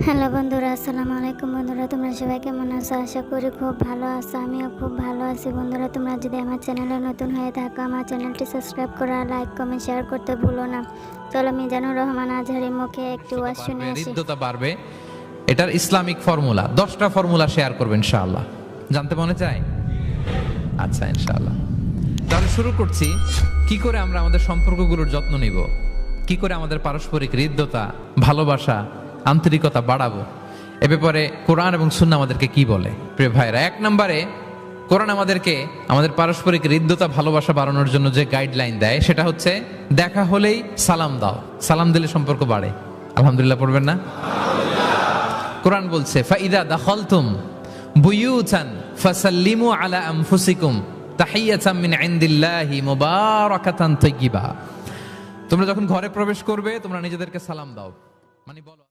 Hello বন্ধুরা, আসসালামু আলাইকুম। বন্ধুরা, তোমরা সবাই কেমন আছো? আশা করি খুব ভালো আছো। আমিও খুব ভালো আছি। বন্ধুরা, তোমরা যদি আমার চ্যানেলে নতুন হয়ে থাকো, আমার চ্যানেলটি সাবস্ক্রাইব করা, লাইক, কমেন্ট, শেয়ার করতে ভুলো না। চলো মিজানুর রহমান আজহারির মুখে একটু ওয়াজ শুনে আসি। হৃদ্যতা বাড়বে, এটার ইসলামিক ফর্মুলা 10টা ফর্মুলা শেয়ার করবেন ইনশাআল্লাহ। জানতে মনে চায়? আচ্ছা, ইনশাআল্লাহ। তাহলে শুরু করছি। কি করে আমরা আমাদের সম্পর্কগুলোর যত্ন নিব, কি করে আমাদের পারস্পরিক হৃদ্যতা, ভালোবাসা, আন্তরিকতা বাড়াবো, এ ব্যাপারে কোরআন এবং সুন্নাহ আমাদেরকে কি বলে। প্রিয় ভাইরা, 1 নম্বরে কোরআন আমাদেরকে আমাদের পারস্পরিক হৃদ্যতা, ভালোবাসা বাড়ানোর জন্য যে গাইডলাইন দেয় সেটা হচ্ছে দেখা হলেই সালাম দাও। সালাম দিলে সম্পর্ক বাড়ে। আলহামদুলিল্লাহ পড়বেন না? কোরআন বলছে ফাইদা দাখালতুম বুয়ুতান ফাসাল্লিমু আলা আনফুসিকুম তাহিয়াতাম মিন ইনদিল্লাহি মুবারাকাতান তাইয়্যিবা। তোমরা যখন ঘরে প্রবেশ করবে তোমরা নিজেদেরকে সালাম দাও, মানে বলো